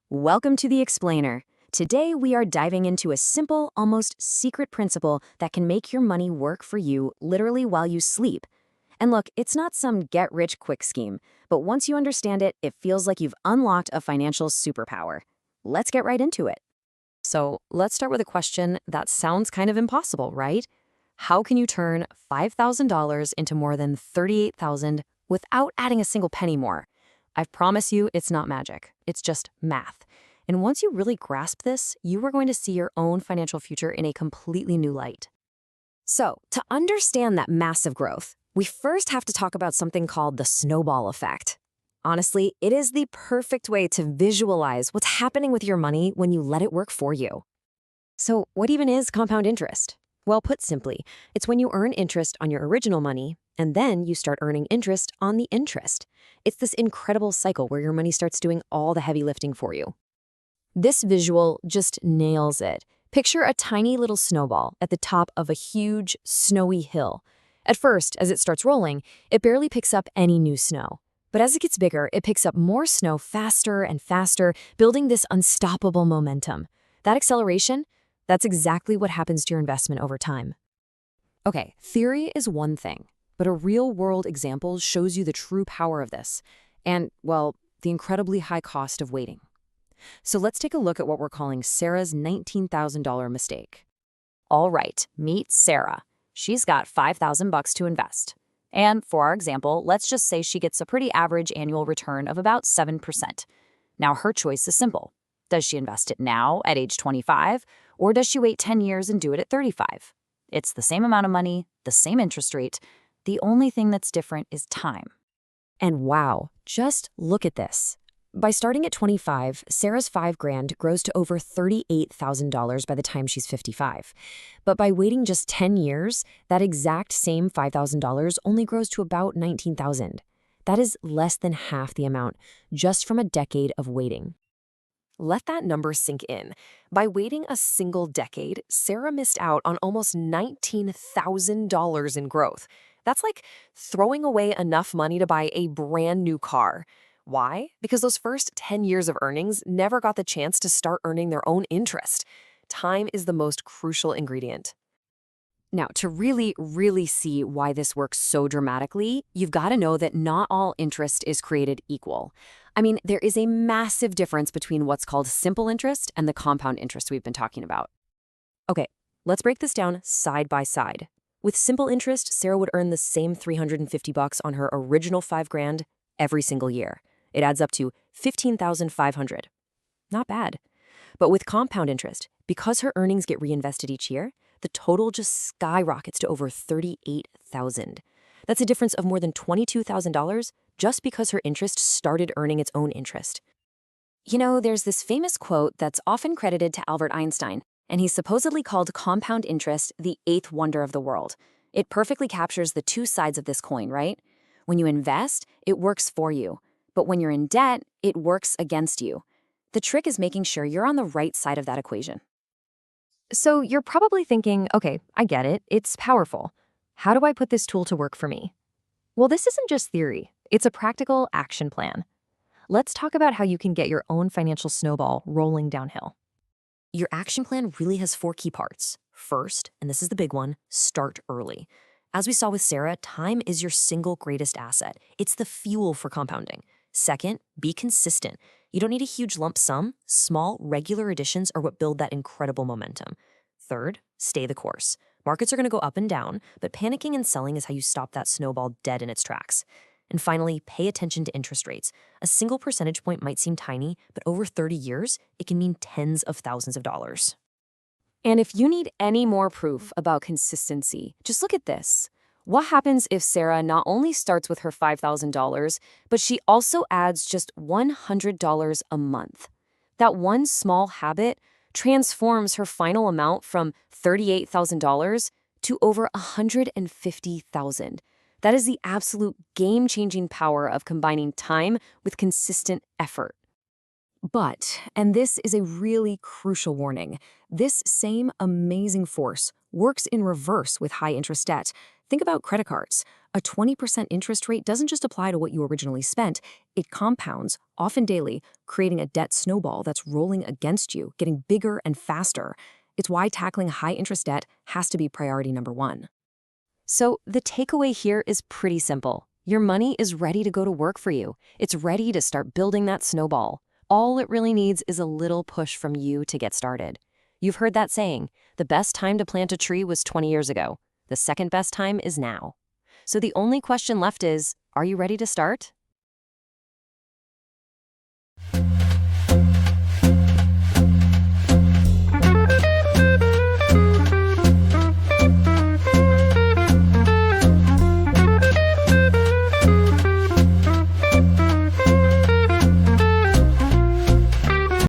Welcome to the Explainer. Today we are diving into a simple, almost secret principle that can make your money work for you literally while you sleep. And look, it's not some get-rich-quick scheme, but once you understand it, it feels like you've unlocked a financial superpower. Let's get right into it. So let's start with a question that sounds kind of impossible, right? How can you turn $5,000 into more than $38,000 without adding a single penny more? I promise you it's not magic. It's just math. And once you really grasp this, you are going to see your own financial future in a completely new light. So, to understand that massive growth, we first have to talk about something called the snowball effect. Honestly, it is the perfect way to visualize what's happening with your money when you let it work for you. So, what even is compound interest? Well, put simply, it's when you earn interest on your original money, and then you start earning interest on the interest. It's this incredible cycle where your money starts doing all the heavy lifting for you. This visual just nails it. Picture a tiny little snowball at the top of a huge, snowy hill. At first, as it starts rolling, it barely picks up any new snow. But as it gets bigger, it picks up more snow faster and faster, building this unstoppable momentum. That acceleration, that's exactly what happens to your investment over time. Okay, theory is one thing, but a real-world example shows you the true power of this, and, well, the incredibly high cost of waiting. So let's take a look at what we're calling Sarah's $19,000 mistake. All right, meet Sarah. She's got $5,000 to invest. And for our example, let's just say she gets a pretty average annual return of about 7%. Now her choice is simple. Does she invest it now at age 25, or does she wait 10 years and do it at 35? It's the same amount of money, the same interest rate. The only thing that's different is time. And wow, just look at this. By starting at 25, Sarah's $5,000 grows to over $38,000 by the time she's 55. But by waiting just 10 years, that exact same $5,000 only grows to about $19,000. That is less than half the amount, just from a decade of waiting. Let that number sink in. By waiting a single decade, Sarah missed out on almost $19,000 in growth. That's like throwing away enough money to buy a brand new car. Why? Because those first 10 years of earnings never got the chance to start earning their own interest. Time is the most crucial ingredient. Now, to really see why this works so dramatically, you've got to know that not all interest is created equal. I mean, there is a massive difference between what's called simple interest and the compound interest we've been talking about. Okay, let's break this down side by side. With simple interest, Sarah would earn the same $350 on her original $5,000 every single year. It adds up to $15,500. Not bad. But with compound interest, because her earnings get reinvested each year, the total just skyrockets to over $38,000. That's a difference of more than $22,000 just because her interest started earning its own interest. You know, there's this famous quote that's often credited to Albert Einstein, and he's supposedly called compound interest the eighth wonder of the world. It perfectly captures the two sides of this coin, right? When you invest, it works for you. But when you're in debt, it works against you. The trick is making sure you're on the right side of that equation. So you're probably thinking, okay, I get it. It's powerful. How do I put this tool to work for me? Well, this isn't just theory. It's a practical action plan. Let's talk about how you can get your own financial snowball rolling downhill. Your action plan really has 4 key parts. First, and this is the big one, start early. As we saw with Sarah, time is your single greatest asset. It's the fuel for compounding. Second, be consistent. You don't need a huge lump sum. Small, regular additions are what build that incredible momentum. Third, stay the course. Markets are going to go up and down, but panicking and selling is how you stop that snowball dead in its tracks. And finally, pay attention to interest rates. A single percentage point might seem tiny, but over 30 years, it can mean tens of thousands of dollars. And if you need any more proof about consistency, just look at this. What happens if Sarah not only starts with her $5,000, but she also adds just $100 a month? That one small habit transforms her final amount from $38,000 to over $150,000. That is the absolute game-changing power of combining time with consistent effort. But, and this is a really crucial warning, this same amazing force works in reverse with high-interest debt. Think about credit cards. A 20% interest rate doesn't just apply to what you originally spent, it compounds, often daily, creating a debt snowball that's rolling against you, getting bigger and faster. It's why tackling high interest debt has to be priority number one. So the takeaway here is pretty simple. Your money is ready to go to work for you. It's ready to start building that snowball. All it really needs is a little push from you to get started. You've heard that saying, the best time to plant a tree was 20 years ago. The second best time is now. So the only question left is, are you ready to start?